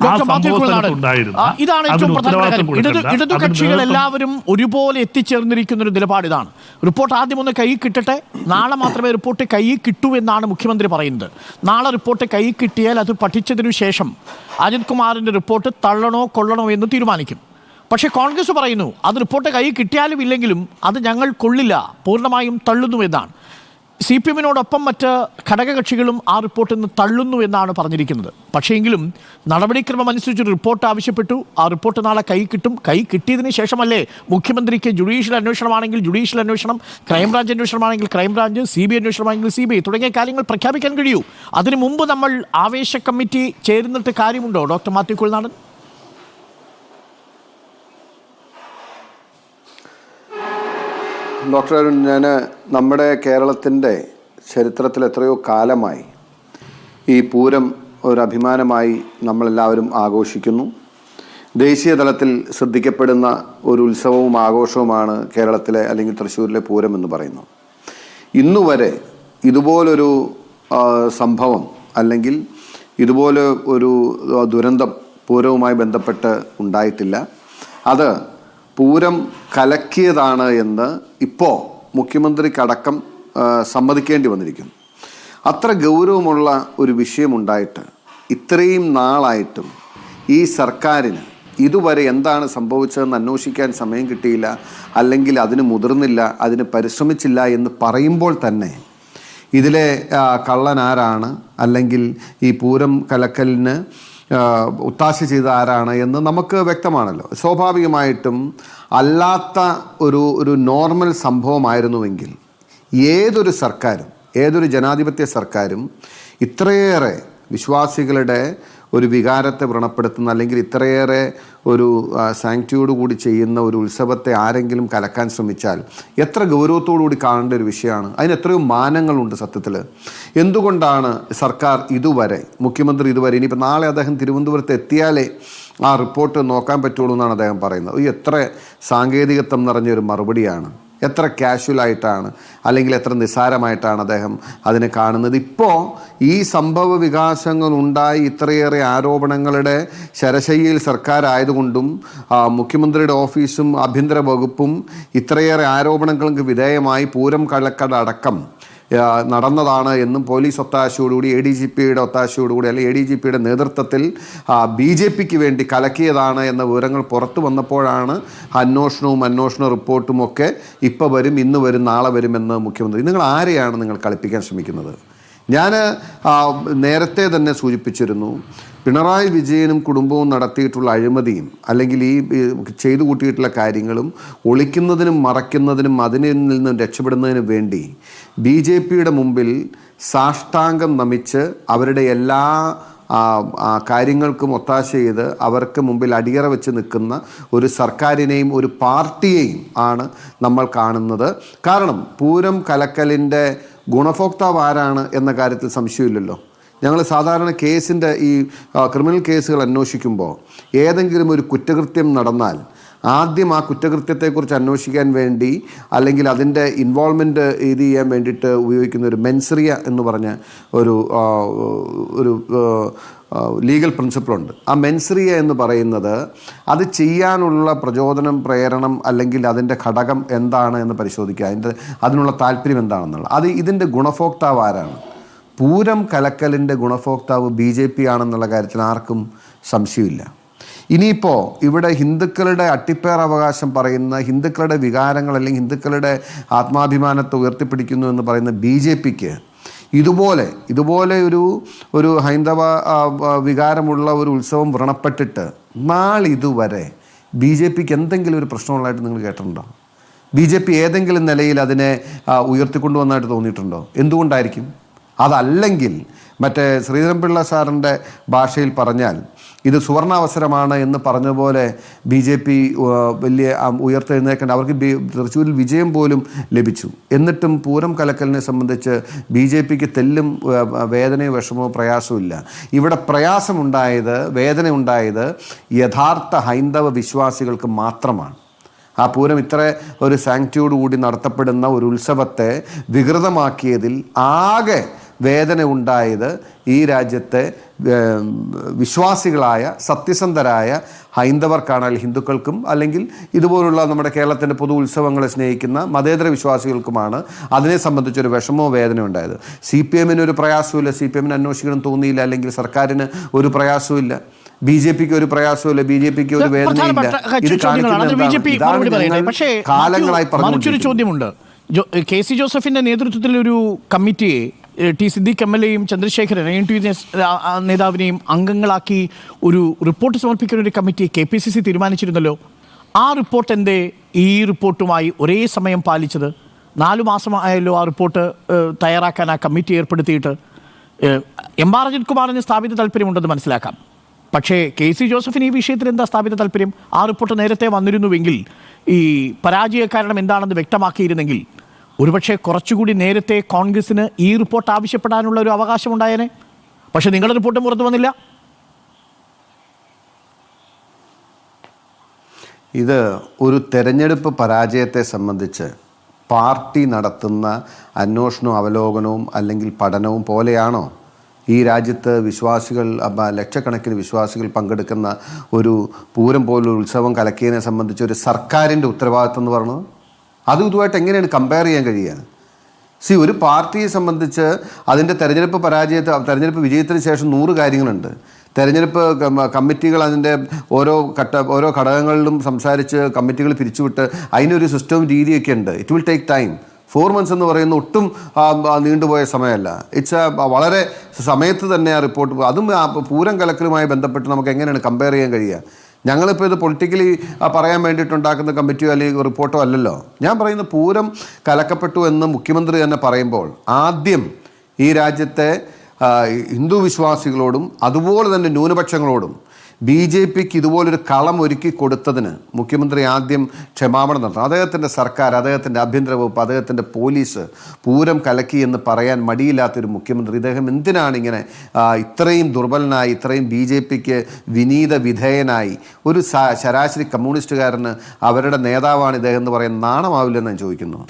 ഇതാണ് ഏറ്റവും പ്രധാനപ്പെട്ട കാര്യം. ഇടതുകക്ഷികൾ എല്ലാവരും ഒരുപോലെ എത്തിച്ചേർന്നിരിക്കുന്ന ഒരു നിലപാട് ഇതാണ്. റിപ്പോർട്ട് ആദ്യം ഒന്ന് കൈ കിട്ടട്ടെ, നാളെ മാത്രമേ റിപ്പോർട്ട് കൈ കിട്ടൂ എന്നാണ് മുഖ്യമന്ത്രി പറയുന്നത്. നാളെ റിപ്പോർട്ട് കൈ കിട്ടിയാൽ അത് പഠിച്ചതിനു ശേഷം അജിത് കുമാറിന്റെ റിപ്പോർട്ട് തള്ളണോ കൊള്ളണോ എന്ന് തീരുമാനിക്കും. പക്ഷേ കോൺഗ്രസ് പറയുന്നു അത് റിപ്പോർട്ട് കൈ കിട്ടിയാലും ഇല്ലെങ്കിലും അത് ഞങ്ങൾ കൊള്ളില്ല, പൂർണ്ണമായും തള്ളുന്നു എന്നാണ്. CPM-നോടൊപ്പം മറ്റ് ഘടകകക്ഷികളും ആ റിപ്പോർട്ടിൽ നിന്ന് തള്ളുന്നു എന്നാണ് പറഞ്ഞിരിക്കുന്നത്. പക്ഷേയെങ്കിലും നടപടിക്രമം അനുസരിച്ചൊരു റിപ്പോർട്ട് ആവശ്യപ്പെട്ടു. ആ റിപ്പോർട്ട് നാളെ കൈ കിട്ടും. കൈ കിട്ടിയതിന് ശേഷമല്ലേ മുഖ്യമന്ത്രിക്ക് ജുഡീഷ്യൽ അന്വേഷണമാണെങ്കിൽ ജുഡീഷ്യൽ അന്വേഷണം, ക്രൈംബ്രാഞ്ച് അന്വേഷണമാണെങ്കിൽ ക്രൈംബ്രാഞ്ച്, CBI അന്വേഷണമാണെങ്കിൽ CBI തുടങ്ങിയ കാര്യങ്ങൾ പ്രഖ്യാപിക്കാൻ കഴിയൂ. അതിനു മുമ്പ് നമ്മൾ ആവേശ കമ്മിറ്റി ചേരുന്നിട്ട് കാര്യമുണ്ടോ ഡോക്ടർ മാത്യു കുഴൽനാടൻ? ഡോക്ടർ അരുൺ, നമ്മുടെ കേരളത്തിൻ്റെ ചരിത്രത്തിൽ എത്രയോ കാലമായി ഈ പൂരം ഒരു അഭിമാനമായി നമ്മളെല്ലാവരും ആഘോഷിക്കുന്നു. ദേശീയ തലത്തിൽ ശ്രദ്ധിക്കപ്പെടുന്ന ഒരു ഉത്സവവും ആഘോഷവുമാണ് കേരളത്തിലെ അല്ലെങ്കിൽ തൃശ്ശൂരിലെ പൂരം എന്ന് പറയുന്നത്. ഇന്നുവരെ ഇതുപോലൊരു സംഭവം അല്ലെങ്കിൽ ഇതുപോലെ ഒരു ദുരന്തം പൂരവുമായി ബന്ധപ്പെട്ട് ഉണ്ടായിട്ടില്ല. അത് പൂരം കലക്കിയതാണ് എന്ന് ഇപ്പോൾ മുഖ്യമന്ത്രിക്കടക്കം സമ്മതിക്കേണ്ടി വന്നിരിക്കുന്നു. അത്ര ഗൗരവമുള്ള ഒരു വിഷയമുണ്ടായിട്ട് ഇത്രയും നാളായിട്ടും ഈ സർക്കാരിന് ഇതുവരെ എന്താണ് സംഭവിച്ചതെന്ന് അന്വേഷിക്കാൻ സമയം കിട്ടിയില്ല, അല്ലെങ്കിൽ അതിന് മുതിർന്നില്ല, അതിന് പരിശ്രമിച്ചില്ല എന്ന് പറയുമ്പോൾ തന്നെ ഇതിലെ കള്ളൻ ആരാണ്, അല്ലെങ്കിൽ ഈ പൂരം കലക്കലിന് ഒത്താശ ചെയ്ത ആരാണ് എന്ന് നമുക്ക് വ്യക്തമാണല്ലോ. സ്വാഭാവികമായിട്ടും അല്ലാത്ത ഒരു നോർമൽ സംഭവമായിരുന്നുവെങ്കിൽ ഏതൊരു സർക്കാരും, ഏതൊരു ജനാധിപത്യ സർക്കാരും ഇത്രയേറെ വിശ്വാസികളുടെ ഒരു വികാരത്തെ വ്രണപ്പെടുത്തുന്ന അല്ലെങ്കിൽ ഇത്രയേറെ ഒരു സാങ്ക്ടിയോട് കൂടി ചെയ്യുന്ന ഒരു ഉത്സവത്തെ ആരെങ്കിലും കലക്കാൻ ശ്രമിച്ചാൽ എത്ര ഗൗരവത്തോടുകൂടി കാണേണ്ട ഒരു വിഷയമാണ്. അതിന് എത്രയോ മാനങ്ങളുണ്ട് സത്യത്തിൽ. എന്തുകൊണ്ടാണ് സർക്കാർ ഇതുവരെ, മുഖ്യമന്ത്രി ഇതുവരെ, ഇനിയിപ്പോൾ നാളെ അദ്ദേഹം തിരുവനന്തപുരത്ത് എത്തിയാലേ ആ റിപ്പോർട്ട് നോക്കാൻ പറ്റുള്ളൂ എന്നാണ് അദ്ദേഹം പറയുന്നത്. എത്ര സാങ്കേതികത്വം നിറഞ്ഞൊരു മറുപടിയാണ്, എത്ര കാഷ്വലായിട്ടാണ് അല്ലെങ്കിൽ എത്ര നിസ്സാരമായിട്ടാണ് അദ്ദേഹം അതിനെ കാണുന്നത്. ഇപ്പോൾ ഈ സംഭവ വികാസങ്ങൾ ഉണ്ടായി ഇത്രയേറെ ആരോപണങ്ങളുടെ ശരശയ്യയിൽ സർക്കാരായതുകൊണ്ടും മുഖ്യമന്ത്രിയുടെ ഓഫീസും ആഭ്യന്തര വകുപ്പും ഇത്രയേറെ ആരോപണങ്ങൾക്ക് വിധേയമായി പൂരം കള്ളക്കടക്കം നടന്നതാണ് എന്നും പോലീസ് ഒത്താശയോടുകൂടി ADGPയുടെ ഒത്താശയോടുകൂടി അല്ലെങ്കിൽ ADGPയുടെ നേതൃത്വത്തിൽ BJPക്ക് വേണ്ടി കലക്കിയതാണ് എന്ന വിവരങ്ങൾ പുറത്തു വന്നപ്പോഴാണ് അന്വേഷണ റിപ്പോർട്ടുമൊക്കെ ഇപ്പോൾ വരും, ഇന്ന് വരും, നാളെ വരുമെന്ന് മുഖ്യമന്ത്രി. നിങ്ങൾ ആരെയാണ് നിങ്ങൾ കളിപ്പിക്കാൻ ശ്രമിക്കുന്നത്? ഞാൻ നേരത്തെ തന്നെ സൂചിപ്പിച്ചിരുന്നു, പിണറായി വിജയനും കുടുംബവും നടത്തിയിട്ടുള്ള അഴിമതിയും അല്ലെങ്കിൽ ഈ ചെയ്തു കൂട്ടിയിട്ടുള്ള കാര്യങ്ങളും ഒളിക്കുന്നതിനും മറയ്ക്കുന്നതിനും അതിൽ നിന്നും രക്ഷപ്പെടുന്നതിനും വേണ്ടി BJPയുടെ മുമ്പിൽ സാഷ്ടാംഗം നമിച്ച് അവരുടെ എല്ലാ കാര്യങ്ങൾക്കും ഒത്താശ ചെയ്ത് അവർക്ക് മുമ്പിൽ അടിയറ വെച്ച് നിൽക്കുന്ന ഒരു സർക്കാരിനെയും ഒരു പാർട്ടിയെയും ആണ് നമ്മൾ കാണുന്നത്. കാരണം പൂരം കലക്കലിൻ്റെ ഗുണഭോക്താവ് ആരാണ് എന്ന കാര്യത്തിൽ സംശയമില്ലല്ലോ. ഞങ്ങൾ സാധാരണ കേസിൻ്റെ ഈ ക്രിമിനൽ കേസുകൾ അന്വേഷിക്കുമ്പോൾ ഏതെങ്കിലും ഒരു കുറ്റകൃത്യം നടന്നാൽ ആദ്യം ആ കുറ്റകൃത്യത്തെക്കുറിച്ച് അന്വേഷിക്കാൻ വേണ്ടി അല്ലെങ്കിൽ അതിൻ്റെ ഇൻവോൾവ്മെൻറ്റ് ഇത് ചെയ്യാൻ വേണ്ടിയിട്ട് ഉപയോഗിക്കുന്ന ഒരു മെൻസറിയ എന്ന് പറഞ്ഞ ഒരു ലീഗൽ പ്രിൻസിപ്പിളുണ്ട്. ആ മെൻസറിയ എന്ന് പറയുന്നത് അത് ചെയ്യാനുള്ള പ്രചോദനം, പ്രേരണം അല്ലെങ്കിൽ അതിൻ്റെ ഘടകം എന്താണ് എന്ന് പരിശോധിക്കുക, അതിനുള്ള താല്പര്യം എന്താണെന്നുള്ളത്. അത് ഇതിൻ്റെ ഗുണഭോക്താവ് ആരാണ്? പൂരം കലക്കലിൻ്റെ ഗുണഭോക്താവ് BJP ആണെന്നുള്ള കാര്യത്തിൽ ആർക്കും സംശയമില്ല. ഇനിയിപ്പോൾ ഇവിടെ ഹിന്ദുക്കളുടെ അട്ടിപ്പേർ അവകാശം പറയുന്ന, ഹിന്ദുക്കളുടെ വികാരങ്ങൾ അല്ലെങ്കിൽ ഹിന്ദുക്കളുടെ ആത്മാഭിമാനത്തെ ഉയർത്തിപ്പിടിക്കുന്നു എന്ന് പറയുന്ന BJPക്ക് ഇതുപോലെ ഒരു ഹൈന്ദവ വികാരമുള്ള ഒരു ഉത്സവം വ്രണപ്പെട്ടിട്ട് നാളിതുവരെ BJPക്ക് എന്തെങ്കിലും ഒരു പ്രശ്നമുള്ളതായിട്ട് നിങ്ങൾ കേട്ടിട്ടുണ്ടോ? BJP ഏതെങ്കിലും നിലയിൽ അതിനെ ഉയർത്തിക്കൊണ്ടുവന്നതായിട്ട് തോന്നിയിട്ടുണ്ടോ? എന്തുകൊണ്ടായിരിക്കും? അതല്ലെങ്കിൽ മറ്റേ ശ്രീധരൻപിള്ള സാറിൻ്റെ ഭാഷയിൽ പറഞ്ഞാൽ ഇത് സുവർണാവസരമാണ് എന്ന് പറഞ്ഞ പോലെ BJP വലിയ ഉയർത്തെഴുന്നേക്കേണ്ട, അവർക്ക് തൃശ്ശൂരിൽ വിജയം പോലും ലഭിച്ചു. എന്നിട്ടും പൂരം കലക്കലിനെ സംബന്ധിച്ച് BJPക്ക് തെല്ലും വേദനയോ വിഷമോ പ്രയാസവും ഇല്ല. ഇവിടെ പ്രയാസമുണ്ടായത്, വേദന ഉണ്ടായത് യഥാർത്ഥ ഹൈന്ദവ വിശ്വാസികൾക്ക് മാത്രമാണ്. ആ പൂരം ഇത്ര ഒരു സാങ്ക്ടിയോടുകൂടി നടത്തപ്പെടുന്ന ഒരു ഉത്സവത്തെ വികൃതമാക്കിയതിൽ ആകെ വേദന ഉണ്ടായത് ഈ രാജ്യത്തെ വിശ്വാസികളായ സത്യസന്ധരായ ഹൈന്ദവർക്കാണ്, അല്ലെങ്കിൽ ഹിന്ദുക്കൾക്കും, അല്ലെങ്കിൽ ഇതുപോലുള്ള നമ്മുടെ കേരളത്തിൻ്റെ പൊതു ഉത്സവങ്ങളെ സ്നേഹിക്കുന്ന മതേതര വിശ്വാസികൾക്കുമാണ് അതിനെ സംബന്ധിച്ചൊരു വിഷമോ വേദന ഉണ്ടായത്. CPM ഒരു പ്രയാസമില്ല, CPM അന്വേഷിക്കണം തോന്നിയില്ല, അല്ലെങ്കിൽ സർക്കാരിന് ഒരു പ്രയാസവുമില്ല, BJPക്ക് ഒരു പ്രയാസമില്ല, BJPക്ക് ഒരു വേദനയില്ല. ഇത് കാലങ്ങളായി മറ്റൊരു ചോദ്യമുണ്ട്. KC ജോസഫിന്റെ നേതൃത്വത്തിൽ ഒരു കമ്മിറ്റിയെ T. സിദ്ദീഖ് MLAയും ചന്ദ്രശേഖരൻ ANTU നേതാവിനെയും അംഗങ്ങളാക്കി ഒരു റിപ്പോർട്ട് സമർപ്പിക്കുന്ന ഒരു കമ്മിറ്റി KPCC തീരുമാനിച്ചിരുന്നല്ലോ. ആ റിപ്പോർട്ട് എന്തേ ഈ റിപ്പോർട്ടുമായി ഒരേ സമയം പാലിച്ചത്? 4 മാസമായല്ലോ ആ റിപ്പോർട്ട് തയ്യാറാക്കാൻ ആ കമ്മിറ്റി ഏർപ്പെടുത്തിയിട്ട്. M. R. അജിത് കുമാറിന് സ്ഥാപിത താല്പര്യമുണ്ടെന്ന് മനസ്സിലാക്കാം. പക്ഷേ KC ജോസഫിന് ഈ വിഷയത്തിൽ എന്താ സ്ഥാപിത താല്പര്യം? ആ റിപ്പോർട്ട് നേരത്തെ വന്നിരുന്നുവെങ്കിൽ, ഈ പരാജയ കാരണം എന്താണെന്ന് വ്യക്തമാക്കിയിരുന്നെങ്കിൽ ഒരുപക്ഷെ കുറച്ചുകൂടി നേരത്തെ കോൺഗ്രസിന് ഈ റിപ്പോർട്ട് ആവശ്യപ്പെടാനുള്ള ഒരു അവകാശം ഉണ്ടായേനെ. പക്ഷെ നിങ്ങളുടെ റിപ്പോർട്ടും പുറത്തു വന്നില്ല. ഇത് ഒരു തെരഞ്ഞെടുപ്പ് പരാജയത്തെ സംബന്ധിച്ച് പാർട്ടി നടത്തുന്ന അന്വേഷണവും അവലോകനവും അല്ലെങ്കിൽ പഠനവും പോലെയാണോ ഈ രാജ്യത്ത് വിശ്വാസികൾ, ലക്ഷക്കണക്കിന് വിശ്വാസികൾ പങ്കെടുക്കുന്ന ഒരു പൂരം പോലൊരു ഉത്സവം കലക്കിയതിനെ സംബന്ധിച്ച് ഒരു സർക്കാരിൻ്റെ ഉത്തരവാദിത്വം എന്ന് പറയുന്നത്? അതും ഇതുമായിട്ട് എങ്ങനെയാണ് കമ്പയർ ചെയ്യാൻ കഴിയുക? ഒരു പാർട്ടിയെ സംബന്ധിച്ച് അതിൻ്റെ തെരഞ്ഞെടുപ്പ് വിജയത്തിന് ശേഷം 100 കാര്യങ്ങളുണ്ട്. തെരഞ്ഞെടുപ്പ് കമ്മിറ്റികൾ അതിൻ്റെ ഓരോ ഘടകങ്ങളിലും സംസാരിച്ച് കമ്മിറ്റികൾ പിരിച്ചുവിട്ട് അതിനൊരു സിസ്റ്റവും രീതിയൊക്കെ ഉണ്ട്. It will take time. 4 months എന്ന് പറയുന്ന ഒട്ടും നീണ്ടുപോയ സമയമല്ല. വളരെ സമയത്ത് തന്നെ ആ റിപ്പോർട്ട്, അതും പൂരം കലക്കലുമായി ബന്ധപ്പെട്ട് നമുക്ക് എങ്ങനെയാണ് കമ്പയർ ചെയ്യാൻ കഴിയുക? ഞങ്ങളിപ്പോൾ ഇത് പൊളിറ്റിക്കലി പറയാൻ വേണ്ടിയിട്ടുണ്ടാക്കുന്ന കമ്മിറ്റിയോ അല്ലെങ്കിൽ റിപ്പോർട്ടോ അല്ലല്ലോ. ഞാൻ പറയുന്ന പൂരം കലക്കപ്പെട്ടു എന്ന് മുഖ്യമന്ത്രി തന്നെ പറയുമ്പോൾ ആദ്യം ഈ രാജ്യത്തെ ഹിന്ദു വിശ്വാസികളോടും അതുപോലെ തന്നെ ന്യൂനപക്ഷങ്ങളോടും BJPക്ക് ഇതുപോലൊരു കളം ഒരുക്കി കൊടുത്തതിന് മുഖ്യമന്ത്രി ആദ്യം ക്ഷമാപണം നടത്തണം. അദ്ദേഹത്തിൻ്റെ സർക്കാർ, അദ്ദേഹത്തിൻ്റെ ആഭ്യന്തര വകുപ്പ്, അദ്ദേഹത്തിൻ്റെ പോലീസ് പൂരം കലക്കി എന്ന് പറയാൻ മടിയില്ലാത്തൊരു മുഖ്യമന്ത്രി, ഇദ്ദേഹം എന്തിനാണ് ഇങ്ങനെ ഇത്രയും ദുർബലനായി, ഇത്രയും BJPക്ക് വിനീത വിധേയനായി? ഒരു ശരാശരി കമ്മ്യൂണിസ്റ്റുകാരന് അവരുടെ നേതാവാണ് ഇദ്ദേഹം എന്ന് പറയാൻ നാണമാവില്ലെന്ന് ഞാൻ ചോദിക്കുന്നു.